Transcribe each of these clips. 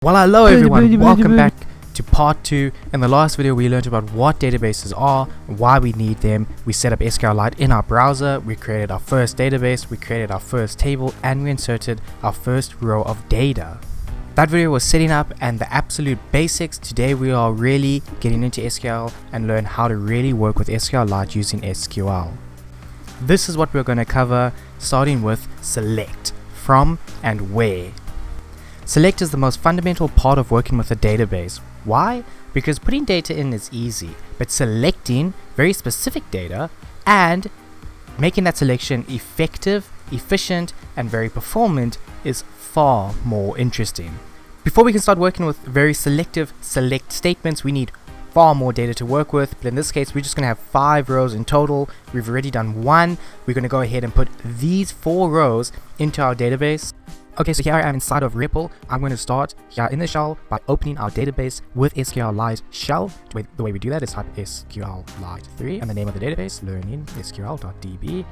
Well, hello everyone, welcome back to part 2. In the last video we learned about what databases are, why we need them. We set up SQLite in our browser, we created our first database, we created our first table, and we inserted our first row of data. That video was setting up and the absolute basics. Today we are really getting into SQL and learn how to really work with SQLite using SQL. This is what we're going to cover, starting with select, from, and where. Select is the most fundamental part of working with a database. Why? Because putting data in is easy, but selecting very specific data and making that selection effective, efficient, and very performant is far more interesting. Before we can start working with very selective select statements, we need far more data to work with, but in this case we're just going to have 5 rows in total. We've already done 1. We're going to go ahead and put these 4 rows into our database. Okay, so here I am inside of REPL. I'm going to start here in the shell by opening our database with SQLite shell. The way we do that is type SQLite3 and the name of the database, learning SQL.db.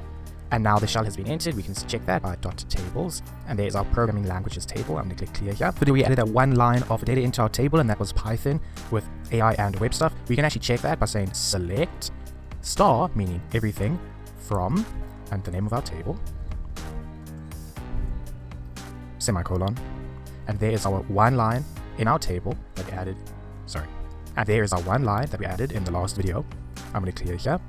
And now the shell has been entered. We can check that by .tables, and there's our programming languages table. I'm going to click clear here. So we added that 1 line of data into our table, and that was Python with AI and web stuff. We can actually check that by saying select star, meaning everything, from, and the name of our table, semicolon, and there is our 1 line in our table that we added, and there is our 1 line that we added in the last video. I'm going to clear here.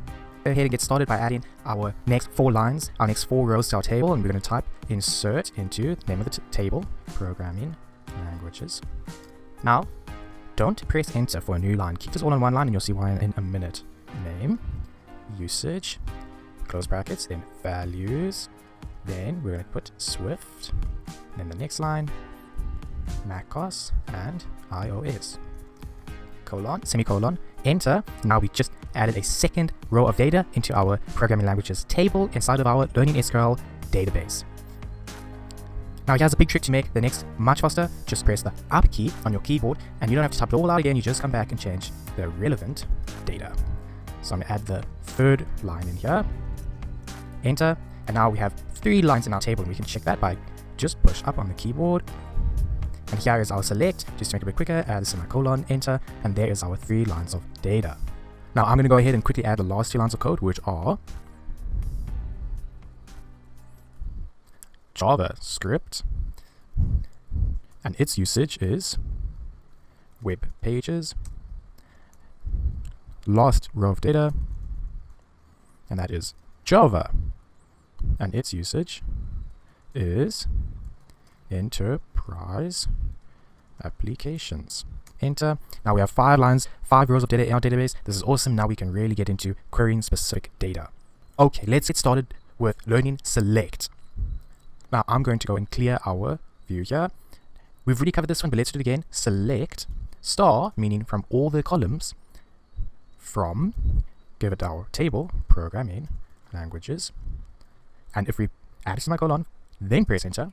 Go ahead and get started by adding our next 4 lines, our next 4 rows to our table, and we're going to type insert into the name of the table, programming languages. Now, don't press enter for a new line. Keep this all in 1 line and you'll see why in a minute. Name, usage, close brackets, then values, then we're going to put Swift, then the next line, macOS and iOS, colon, semicolon, enter. Now we just added a second row of data into our programming languages table inside of our Learning SQL database. Now here's a big trick to make the next much faster. Just press the up key on your keyboard and you don't have to type it all out again. You just come back and change the relevant data. So I'm going to add the 3rd line in here, enter, and now we have 3 lines in our table, and we can check that by just push up on the keyboard. And here is our select, just to make it a bit quicker, add a semicolon, enter, and there is our 3 lines of data. Now I'm going to go ahead and quickly add the last 2 lines of code, which are JavaScript, and its usage is web pages, last row of data, and that is Java, and its usage is enterprise applications. Enter. Now we have 5 lines, 5 rows of data in our database. This is awesome. Now we can really get into querying specific data. Okay, let's get started with learning select. Now I'm going to go and clear our view here. We've already covered this one, but let's do it again. Select star, meaning from all the columns, from, give it our table, programming languages, and if we add a semicolon, then press enter,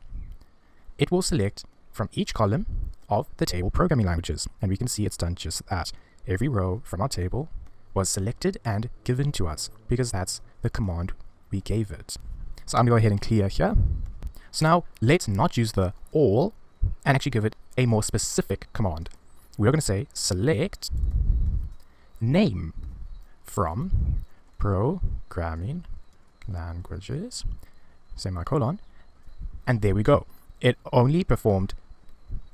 it will select from each column of the table programming languages, and we can see it's done just that. Every row from our table was selected and given to us because that's the command we gave it. So I'm going to go ahead and clear here. So now let's not use the all and actually give it a more specific command. We're going to say select name from programming languages, semicolon, and there we go. It only performed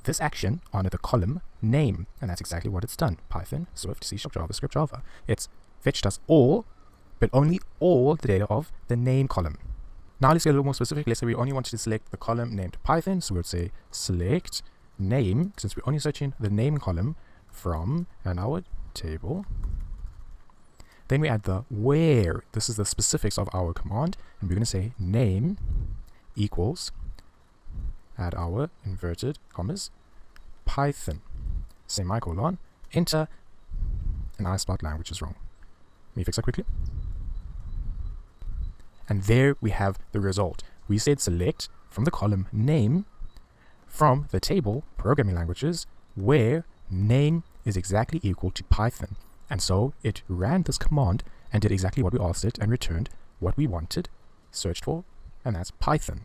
this action on the column name, and that's exactly what it's done. Python, Swift, C#, JavaScript, Java. It's fetched us all, but only all the data of the name column. Now let's get a little more specific. Let's say we only wanted to select the column named Python, so we'll say select name, since we're only searching the name column from our table. Then we add the where. This is the specifics of our command, and we're going to say name equals, add our inverted commas, Python, semicolon, enter, and I spelled languages wrong. Let me fix that quickly. And there we have the result. We said select from the column name from the table programming languages where name is exactly equal to Python. And so it ran this command and did exactly what we asked it and returned what we wanted, searched for, and that's Python.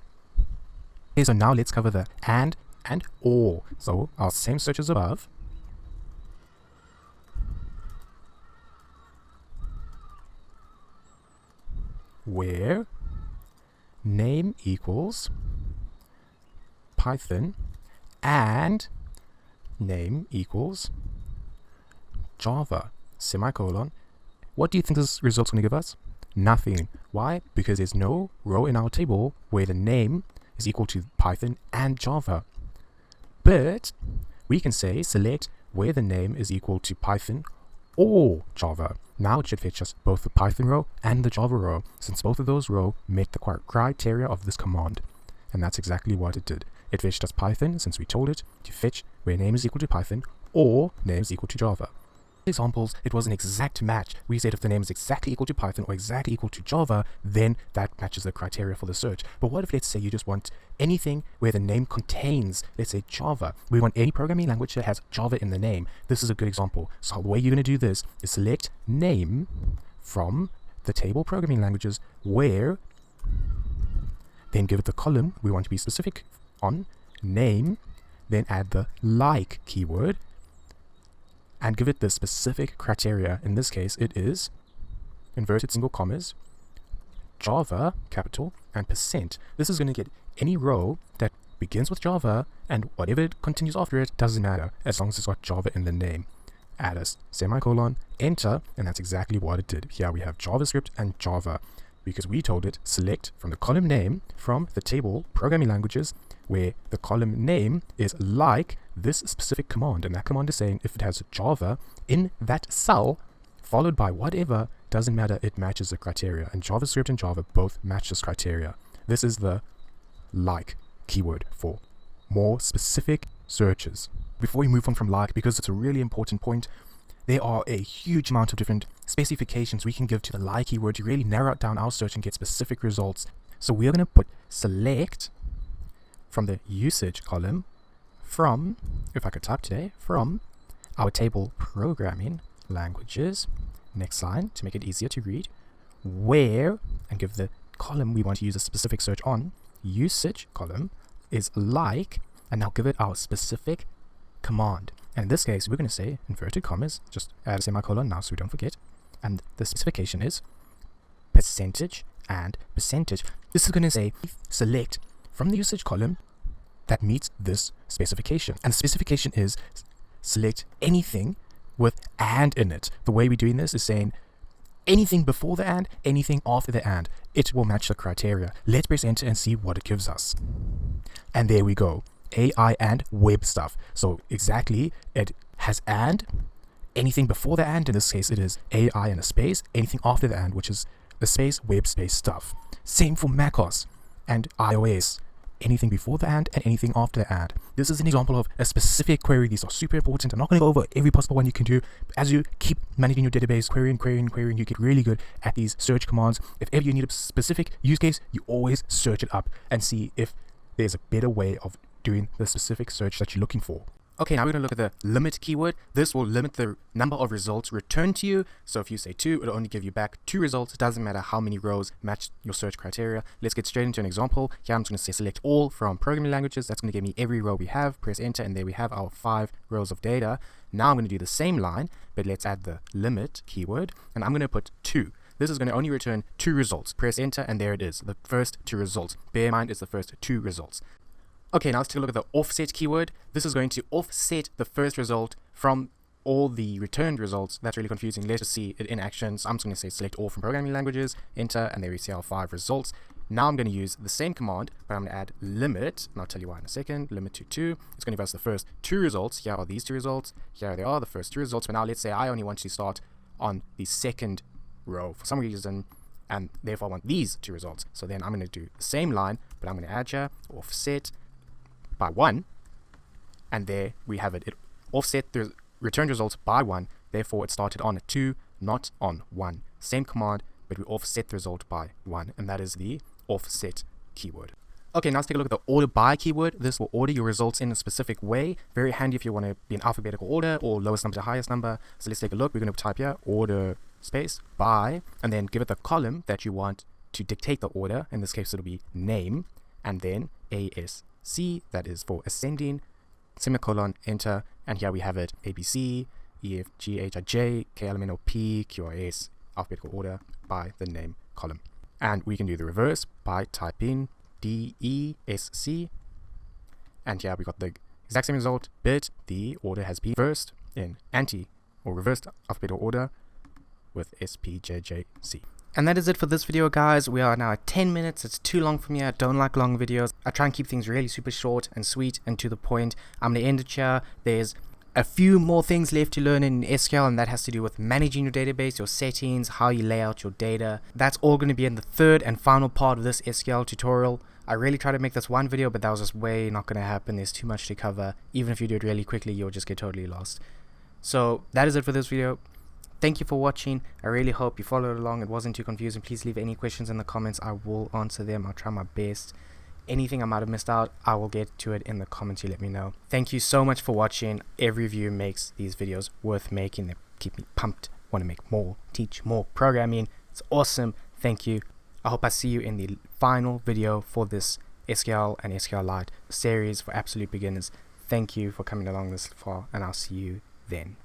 Okay, so now let's cover the and and or. So our same search as above. Where name equals Python and name equals Java, semicolon. What do you think this result's going to give us? Nothing. Why? Because there's no row in our table where the name is equal to Python and Java. But we can say select where the name is equal to Python or Java. Now it should fetch us both the Python row and the Java row, since both of those rows met the criteria of this command. And that's exactly what it did. It fetched us Python, since we told it to fetch where name is equal to Python or name is equal to Java. Examples, it was an exact match. We said if the name is exactly equal to Python or exactly equal to Java, then that matches the criteria for the search. But what if, let's say, you just want anything where the name contains, let's say, Java. We want any programming language that has Java in the name. This is a good example. So the way you're going to do this is select name from the table programming languages where, then give it the column we want to be specific on, name, then add the like keyword, and give it the specific criteria. In this case, it is inverted single commas, Java, capital, and %. This is going to get any row that begins with Java, and whatever it continues after it doesn't matter, as long as it's got Java in the name. Add a semicolon, enter, and that's exactly what it did. Here we have JavaScript and Java, because we told it select from the column name from the table programming languages where the column name is like this specific command, and that command is saying if it has Java in that cell followed by whatever, doesn't matter, it matches the criteria, and JavaScript and Java both match this criteria. This is the like keyword for more specific searches. Before we move on from like, because it's a really important point, there are a huge amount of different specifications we can give to the like keyword to really narrow down our search and get specific results. So we're going to put select from the usage column from, if I could type today, from our table programming languages, next line to make it easier to read, where, and give the column we want to use a specific search on, usage column is like, and now give it our specific command. And in this case, we're going to say inverted commas, just add a semicolon now so we don't forget, and the specification is percentage and percentage. This is going to say select from the usage column that meets this specification, and the specification is select anything with and in it. The way we're doing this is saying anything before the and, anything after the and. It will match the criteria. Let's press enter and see what it gives us. And there we go. AI and web stuff. So exactly, it has and, anything before the and, in this case it is AI and a space, anything after the and, which is the space, web space stuff. Same for macOS and iOS. Anything before the and anything after the and. This is an example of a specific query. These are super important. I'm not going to go over every possible one you can do. As you keep managing your database, querying, you get really good at these search commands. If ever you need a specific use case, you always search it up and see if there's a better way of doing the specific search that you're looking for. Okay, now we're going to look at the limit keyword. This will limit the number of results returned to you. So if you say 2, it'll only give you back 2 results. It doesn't matter how many rows match your search criteria. Let's get straight into an example. Here I'm just going to say select all from programming languages. That's going to give me every row we have. Press enter, and there we have our 5 rows of data. Now I'm going to do the same line, but let's add the limit keyword, and I'm going to put 2. This is going to only return 2 results. Press enter, and there it is, the first 2 results. Bear in mind, it's the first 2 results. Okay, now let's take a look at the offset keyword. This is going to offset the first result from all the returned results. That's really confusing. Let's just see it in action. So I'm just going to say select all from programming languages, enter, and there we see our 5 results. Now I'm going to use the same command, but I'm going to add limit, and I'll tell you why in a second. Limit to 2. It's going to give us the first 2 results. Here are these 2 results. Here they are, the first 2 results. But now let's say I only want to start on the second row for some reason, and therefore I want these 2 results. So then I'm going to do the same line, but I'm going to add here offset by 1, and there we have it. It offset the returned results by 1, therefore it started on a 2, not on 1. Same command, but we offset the result by 1, and that is the offset keyword. Okay, now let's take a look at the order by keyword. This will order your results in a specific way. Very handy if you want to be in alphabetical order or lowest number to highest number. So let's take a look. We're going to type here order space by, and then give it the column that you want to dictate the order. In this case it'll be name, and then AS C, that is for ascending, semicolon, enter, and here we have it, A, B, C, E, F, G, H, I, J, K, L, M, N, O, P, Q, R, S, alphabetical order by the name column. And we can do the reverse by typing D, E, S, C, and here we got the exact same result, but the order has been reversed in anti or reversed alphabetical order with S, P, J, J, C. And that is it for this video, guys. We are now at 10 minutes. It's too long for me. I don't like long videos. I try and keep things really super short and sweet and to the point. I'm going to end it here. There's a few more things left to learn in SQL, and that has to do with managing your database, your settings, how you lay out your data. That's all going to be in the third and final part of this SQL tutorial. I really tried to make this one video, but that was just way not going to happen. There's too much to cover. Even if you do it really quickly, you'll just get totally lost. So that is it for this video. Thank you for watching. I really hope you followed along. It wasn't too confusing. Please leave any questions in the comments. I will answer them. I'll try my best. Anything I might have missed out, I will get to it in the comments. You let me know. Thank you so much for watching. Every view makes these videos worth making. They keep me pumped. Want to make more, teach more programming. It's awesome. Thank you. I hope I see you in the final video for this SQL and SQLite series for absolute beginners. Thank you for coming along this far, and I'll see you then.